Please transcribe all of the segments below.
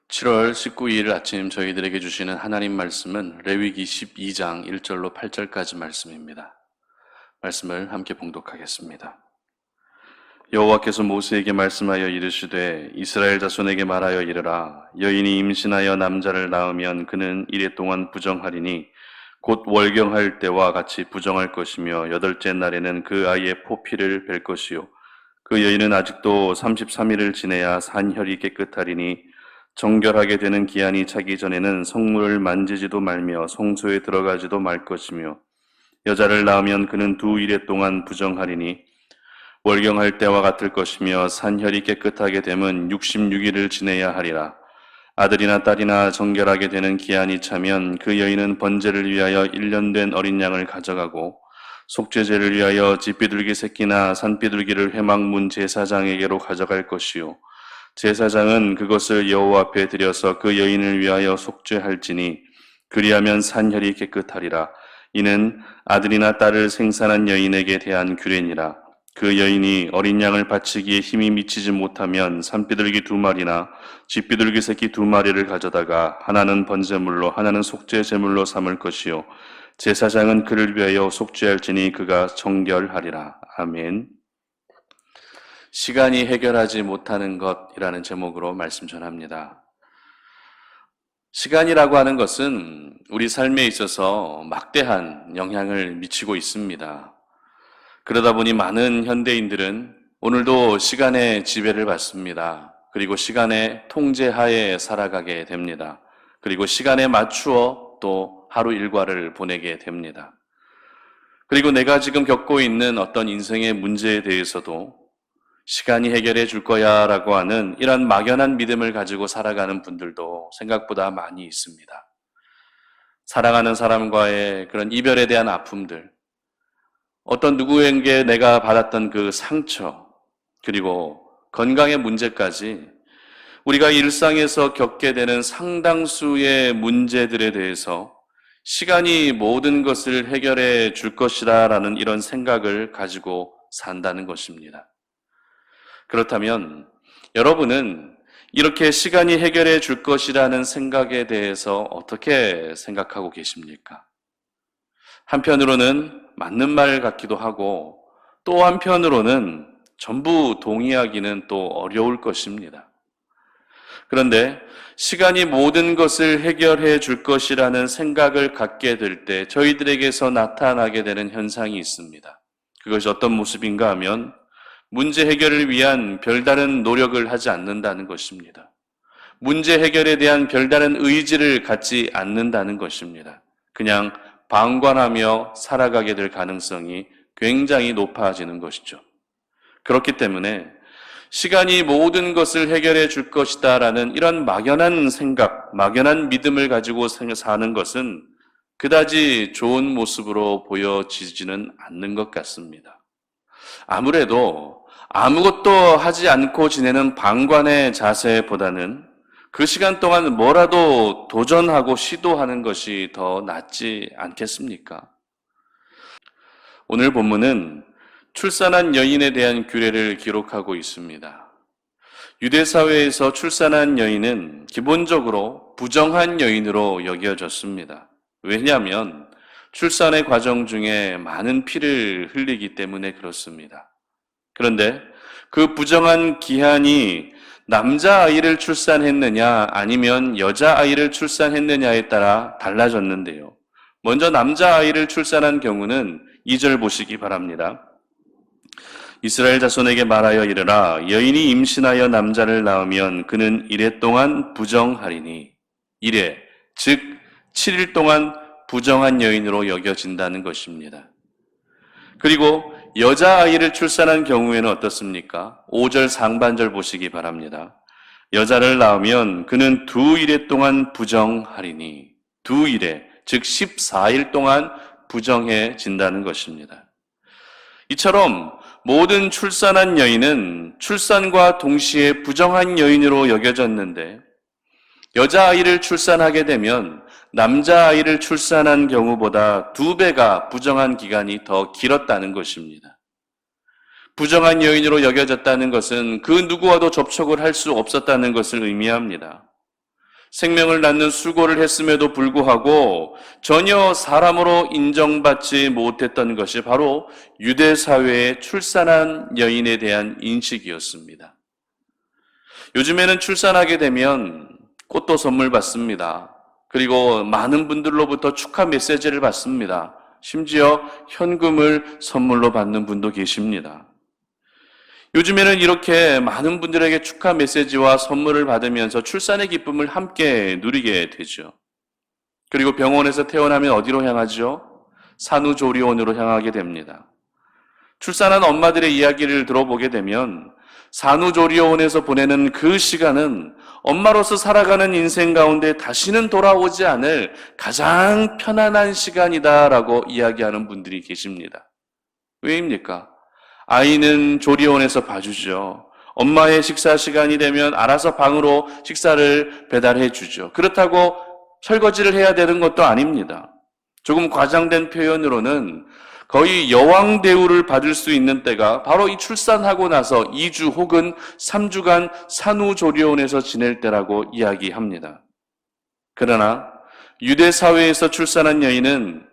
7월 19일 아침 저희들에게 주시는 하나님 말씀은 레위기 12장 1절로 8절까지 말씀입니다. 말씀을 함께 봉독하겠습니다. 여호와께서 모세에게 말씀하여 이르시되 이스라엘 자손에게 말하여 이르라. 여인이 임신하여 남자를 낳으면 그는 이레 동안 부정하리니 곧 월경할 때와 같이 부정할 것이며 여덟째 날에는 그 아이의 포피를 뵐 것이요 그 여인은 아직도 33일을 지내야 산혈이 깨끗하리니 정결하게 되는 기한이 차기 전에는 성물을 만지지도 말며 성소에 들어가지도 말 것이며 여자를 낳으면 그는 2일 동안 부정하리니 월경할 때와 같을 것이며 산혈이 깨끗하게 되면 66일을 지내야 하리라. 아들이나 딸이나 정결하게 되는 기한이 차면 그 여인은 번제를 위하여 1년 된 어린 양을 가져가고 속죄제를 위하여 집비둘기 새끼나 산비둘기를 회막문 제사장에게로 가져갈 것이요 제사장은 그것을 여호와 앞에 드려서 그 여인을 위하여 속죄할지니 그리하면 산혈이 깨끗하리라. 이는 아들이나 딸을 생산한 여인에게 대한 규례니라. 그 여인이 어린 양을 바치기에 힘이 미치지 못하면 산비둘기 2마리나 집비둘기 새끼 2마리를 가져다가 하나는 번제물로 하나는 속죄제물로 삼을 것이요 제사장은 그를 위하여 속죄할지니 그가 정결하리라. 아멘. 시간이 해결하지 못하는 것이라는 제목으로 말씀 전합니다. 시간이라고 하는 것은 우리 삶에 있어서 막대한 영향을 미치고 있습니다. 그러다 보니 많은 현대인들은 오늘도 시간의 지배를 받습니다. 그리고 시간의 통제하에 살아가게 됩니다. 그리고 시간에 맞추어 또 하루 일과를 보내게 됩니다. 그리고 내가 지금 겪고 있는 어떤 인생의 문제에 대해서도 시간이 해결해 줄 거야 라고 하는 이런 막연한 믿음을 가지고 살아가는 분들도 생각보다 많이 있습니다. 사랑하는 사람과의 그런 이별에 대한 아픔들, 어떤 누구에게 내가 받았던 그 상처, 그리고 건강의 문제까지 우리가 일상에서 겪게 되는 상당수의 문제들에 대해서 시간이 모든 것을 해결해 줄 것이다 라는 이런 생각을 가지고 산다는 것입니다. 그렇다면 여러분은 이렇게 시간이 해결해 줄 것이라는 생각에 대해서 어떻게 생각하고 계십니까? 한편으로는 맞는 말 같기도 하고 또 한편으로는 전부 동의하기는 또 어려울 것입니다. 그런데 시간이 모든 것을 해결해 줄 것이라는 생각을 갖게 될 때 저희들에게서 나타나게 되는 현상이 있습니다. 그것이 어떤 모습인가 하면 문제 해결을 위한 별다른 노력을 하지 않는다는 것입니다. 문제 해결에 대한 별다른 의지를 갖지 않는다는 것입니다. 그냥 방관하며 살아가게 될 가능성이 굉장히 높아지는 것이죠. 그렇기 때문에 시간이 모든 것을 해결해 줄 것이다 라는 이런 막연한 생각, 막연한 믿음을 가지고 사는 것은 그다지 좋은 모습으로 보여지지는 않는 것 같습니다. 아무래도 아무것도 하지 않고 지내는 방관의 자세보다는 그 시간 동안 뭐라도 도전하고 시도하는 것이 더 낫지 않겠습니까? 오늘 본문은 출산한 여인에 대한 규례를 기록하고 있습니다. 유대 사회에서 출산한 여인은 기본적으로 부정한 여인으로 여겨졌습니다. 왜냐하면 출산의 과정 중에 많은 피를 흘리기 때문에 그렇습니다. 그런데 그 부정한 기한이 남자아이를 출산했느냐 아니면 여자아이를 출산했느냐에 따라 달라졌는데요. 먼저 남자아이를 출산한 경우는 2절 보시기 바랍니다. 이스라엘 자손에게 말하여 이르라. 여인이 임신하여 남자를 낳으면 그는 이레 동안 부정하리니. 이레, 즉 7일 동안 부정한 여인으로 여겨진다는 것입니다. 그리고 여자아이를 출산한 경우에는 어떻습니까? 5절 상반절 보시기 바랍니다. 여자를 낳으면 그는 2일 동안 부정하리니. 2일, 즉 14일 동안 부정해진다는 것입니다. 이처럼 모든 출산한 여인은 출산과 동시에 부정한 여인으로 여겨졌는데 여자아이를 출산하게 되면 남자아이를 출산한 경우보다 2배가 부정한 기간이 더 길었다는 것입니다. 부정한 여인으로 여겨졌다는 것은 그 누구와도 접촉을 할 수 없었다는 것을 의미합니다. 생명을 낳는 수고를 했음에도 불구하고 전혀 사람으로 인정받지 못했던 것이 바로 유대 사회의 출산한 여인에 대한 인식이었습니다. 요즘에는 출산하게 되면 꽃도 선물 받습니다. 그리고 많은 분들로부터 축하 메시지를 받습니다. 심지어 현금을 선물로 받는 분도 계십니다. 요즘에는 이렇게 많은 분들에게 축하 메시지와 선물을 받으면서 출산의 기쁨을 함께 누리게 되죠. 그리고 병원에서 태어나면 어디로 향하죠? 산후조리원으로 향하게 됩니다. 출산한 엄마들의 이야기를 들어보게 되면 산후조리원에서 보내는 그 시간은 엄마로서 살아가는 인생 가운데 다시는 돌아오지 않을 가장 편안한 시간이다라고 이야기하는 분들이 계십니다. 왜입니까? 아이는 조리원에서 봐주죠. 엄마의 식사 시간이 되면 알아서 방으로 식사를 배달해 주죠. 그렇다고 설거지를 해야 되는 것도 아닙니다. 조금 과장된 표현으로는 거의 여왕 대우를 받을 수 있는 때가 바로 이 출산하고 나서 2주 혹은 3주간 산후조리원에서 지낼 때라고 이야기합니다. 그러나 유대 사회에서 출산한 여인은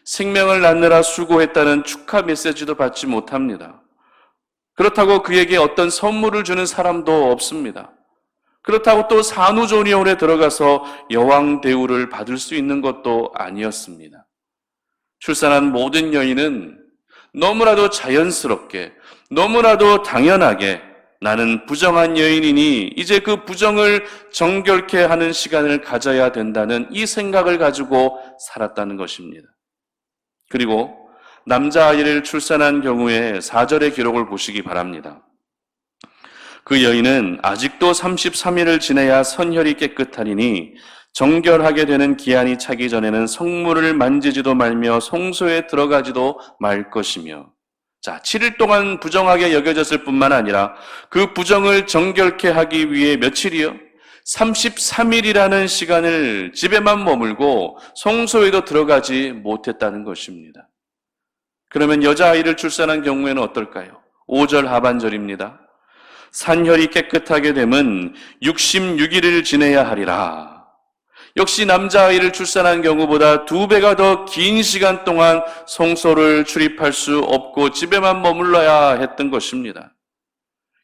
생명을 낳느라 수고했다는 축하 메시지도 받지 못합니다. 그렇다고 그에게 어떤 선물을 주는 사람도 없습니다. 그렇다고 또 산후조리원에 들어가서 여왕 대우를 받을 수 있는 것도 아니었습니다. 출산한 모든 여인은 너무나도 자연스럽게, 너무나도 당연하게 나는 부정한 여인이니 이제 그 부정을 정결케 하는 시간을 가져야 된다는 이 생각을 가지고 살았다는 것입니다. 그리고 남자아이를 출산한 경우에 4절의 기록을 보시기 바랍니다. 그 여인은 아직도 33일을 지내야 선혈이 깨끗하리니 정결하게 되는 기한이 차기 전에는 성물을 만지지도 말며 성소에 들어가지도 말 것이며, 자, 7일 동안 부정하게 여겨졌을 뿐만 아니라 그 부정을 정결케 하기 위해 며칠이요? 33일이라는 시간을 집에만 머물고 성소에도 들어가지 못했다는 것입니다. 그러면 여자아이를 출산한 경우에는 어떨까요? 5절 하반절입니다. 산혈이 깨끗하게 되면 66일을 지내야 하리라. 역시 남자아이를 출산한 경우보다 2배가 더 긴 시간 동안 성소를 출입할 수 없고 집에만 머물러야 했던 것입니다.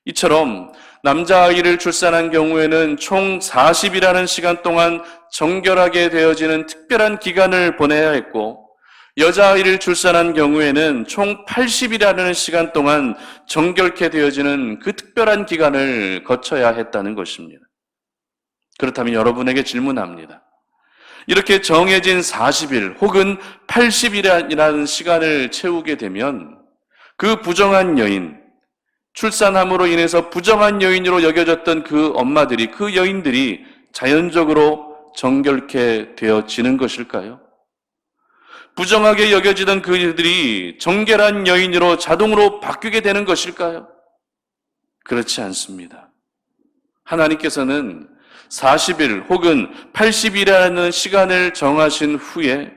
이처럼 남자아이를 출산한 경우에는 총 40이라는 시간 동안 정결하게 되어지는 특별한 기간을 보내야 했고, 여자아이를 출산한 경우에는 총 80이라는 시간 동안 정결케 되어지는 그 특별한 기간을 거쳐야 했다는 것입니다. 그렇다면 여러분에게 질문합니다. 이렇게 정해진 40일 혹은 80일이라는 시간을 채우게 되면 그 부정한 여인, 출산함으로 인해서 부정한 여인으로 여겨졌던 그 엄마들이, 그 여인들이 자연적으로 정결케 되어지는 것일까요? 부정하게 여겨지던 그들이 정결한 여인으로 자동으로 바뀌게 되는 것일까요? 그렇지 않습니다. 하나님께서는 40일 혹은 80일이라는 시간을 정하신 후에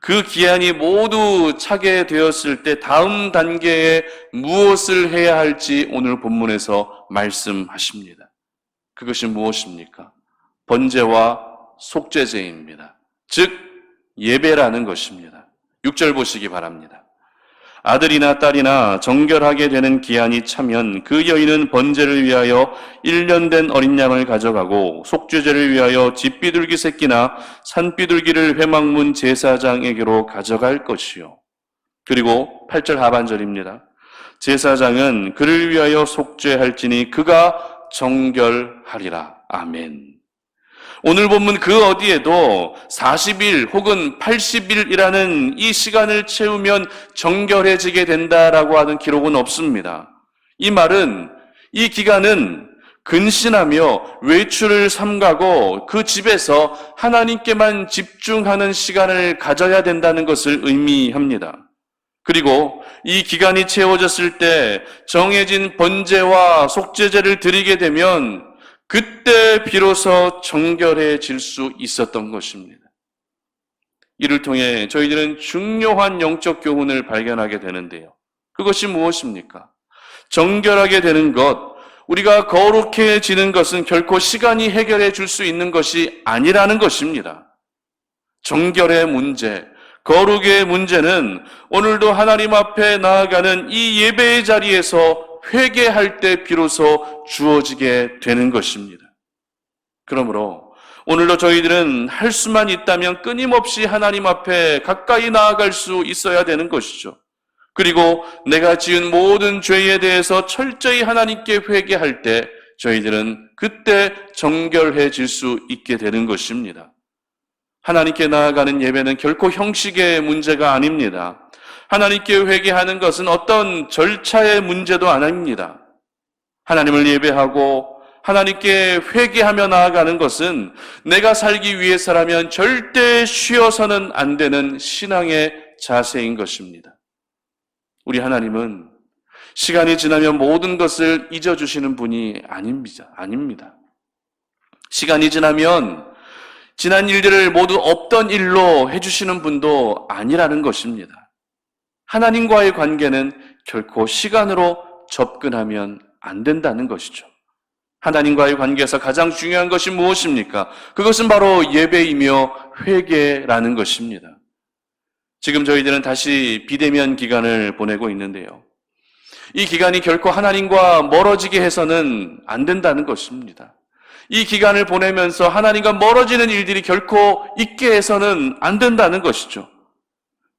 그 기한이 모두 차게 되었을 때 다음 단계에 무엇을 해야 할지 오늘 본문에서 말씀하십니다. 그것이 무엇입니까? 번제와 속죄제입니다. 즉 예배라는 것입니다. 6절 보시기 바랍니다. 아들이나 딸이나 정결하게 되는 기한이 차면 그 여인은 번제를 위하여 1년 된 어린 양을 가져가고 속죄제를 위하여 집비둘기 새끼나 산비둘기를 회막문 제사장에게로 가져갈 것이요. 그리고 8절 하반절입니다. 제사장은 그를 위하여 속죄할지니 그가 정결하리라. 아멘. 오늘 본문 그 어디에도 40일 혹은 80일이라는 이 시간을 채우면 정결해지게 된다라고 하는 기록은 없습니다. 이 말은, 이 기간은 근신하며 외출을 삼가고 그 집에서 하나님께만 집중하는 시간을 가져야 된다는 것을 의미합니다. 그리고 이 기간이 채워졌을 때 정해진 번제와 속죄제를 드리게 되면 그때 비로소 정결해질 수 있었던 것입니다. 이를 통해 저희들은 중요한 영적 교훈을 발견하게 되는데요. 그것이 무엇입니까? 정결하게 되는 것, 우리가 거룩해지는 것은 결코 시간이 해결해 줄 수 있는 것이 아니라는 것입니다. 정결의 문제, 거룩의 문제는 오늘도 하나님 앞에 나아가는 이 예배의 자리에서 회개할 때 비로소 주어지게 되는 것입니다. 그러므로 오늘도 저희들은 할 수만 있다면 끊임없이 하나님 앞에 가까이 나아갈 수 있어야 되는 것이죠. 그리고 내가 지은 모든 죄에 대해서 철저히 하나님께 회개할 때 저희들은 그때 정결해질 수 있게 되는 것입니다. 하나님께 나아가는 예배는 결코 형식의 문제가 아닙니다. 하나님께 회개하는 것은 어떤 절차의 문제도 아닙니다. 하나님을 예배하고 하나님께 회개하며 나아가는 것은 내가 살기 위해서라면 절대 쉬어서는 안 되는 신앙의 자세인 것입니다. 우리 하나님은 시간이 지나면 모든 것을 잊어주시는 분이 아닙니다. 시간이 지나면 지난 일들을 모두 없던 일로 해주시는 분도 아니라는 것입니다. 하나님과의 관계는 결코 시간으로 접근하면 안 된다는 것이죠. 하나님과의 관계에서 가장 중요한 것이 무엇입니까? 그것은 바로 예배이며 회개라는 것입니다. 지금 저희들은 다시 비대면 기간을 보내고 있는데요. 이 기간이 결코 하나님과 멀어지게 해서는 안 된다는 것입니다. 이 기간을 보내면서 하나님과 멀어지는 일들이 결코 있게 해서는 안 된다는 것이죠.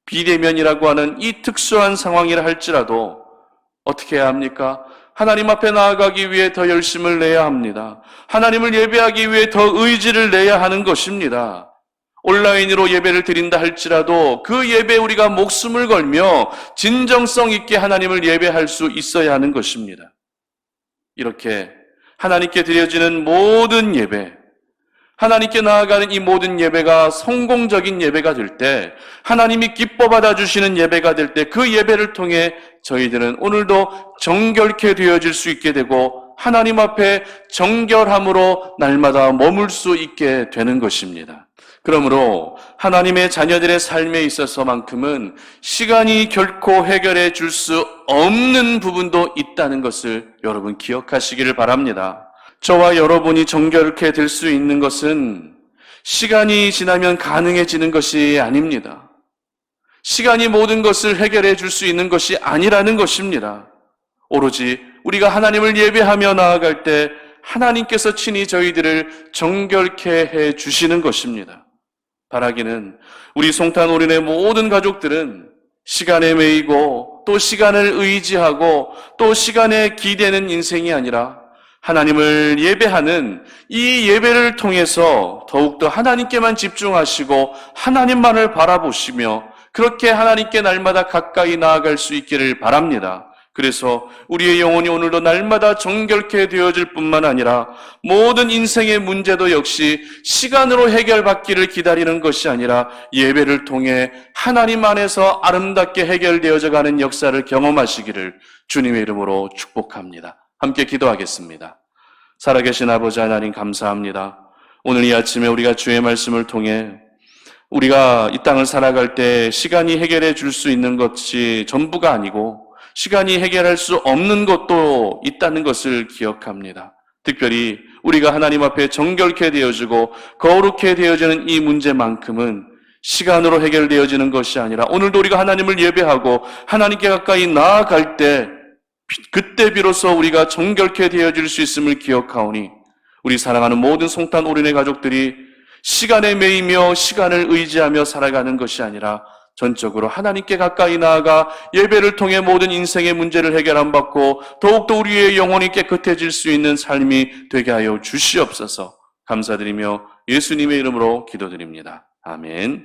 비대면이라고 하는 이 특수한 상황이라 할지라도 어떻게 해야 합니까? 하나님 앞에 나아가기 위해 더 열심을 내야 합니다. 하나님을 예배하기 위해 더 의지를 내야 하는 것입니다. 온라인으로 예배를 드린다 할지라도 그 예배에 우리가 목숨을 걸며 진정성 있게 하나님을 예배할 수 있어야 하는 것입니다. 이렇게 하나님께 드려지는 모든 예배, 하나님께 나아가는 이 모든 예배가 성공적인 예배가 될 때, 하나님이 기뻐 받아주시는 예배가 될 때 그 예배를 통해 저희들은 오늘도 정결케 되어질 수 있게 되고 하나님 앞에 정결함으로 날마다 머물 수 있게 되는 것입니다. 그러므로 하나님의 자녀들의 삶에 있어서만큼은 시간이 결코 해결해 줄 수 없는 부분도 있다는 것을 여러분 기억하시기를 바랍니다. 저와 여러분이 정결케 될 수 있는 것은 시간이 지나면 가능해지는 것이 아닙니다. 시간이 모든 것을 해결해 줄 수 있는 것이 아니라는 것입니다. 오로지 우리가 하나님을 예배하며 나아갈 때 하나님께서 친히 저희들을 정결케 해 주시는 것입니다. 바라기는 우리 송탄올인의 모든 가족들은 시간에 매이고 또 시간을 의지하고 또 시간에 기대는 인생이 아니라 하나님을 예배하는 이 예배를 통해서 더욱더 하나님께만 집중하시고 하나님만을 바라보시며 그렇게 하나님께 날마다 가까이 나아갈 수 있기를 바랍니다. 그래서 우리의 영혼이 오늘도 날마다 정결케 되어질 뿐만 아니라 모든 인생의 문제도 역시 시간으로 해결받기를 기다리는 것이 아니라 예배를 통해 하나님 안에서 아름답게 해결되어져 가는 역사를 경험하시기를 주님의 이름으로 축복합니다. 함께 기도하겠습니다. 살아계신 아버지 하나님 감사합니다. 오늘 이 아침에 우리가 주의 말씀을 통해 우리가 이 땅을 살아갈 때 시간이 해결해 줄 수 있는 것이 전부가 아니고 시간이 해결할 수 없는 것도 있다는 것을 기억합니다. 특별히 우리가 하나님 앞에 정결케 되어지고 거룩해 되어지는 이 문제만큼은 시간으로 해결되어지는 것이 아니라 오늘도 우리가 하나님을 예배하고 하나님께 가까이 나아갈 때 그때 비로소 우리가 정결케 되어질 수 있음을 기억하오니 우리 사랑하는 모든 송탄올인의 가족들이 시간에 매이며 시간을 의지하며 살아가는 것이 아니라 전적으로 하나님께 가까이 나아가 예배를 통해 모든 인생의 문제를 해결함 받고 더욱더 우리의 영혼이 깨끗해질 수 있는 삶이 되게 하여 주시옵소서. 감사드리며 예수님의 이름으로 기도드립니다. 아멘.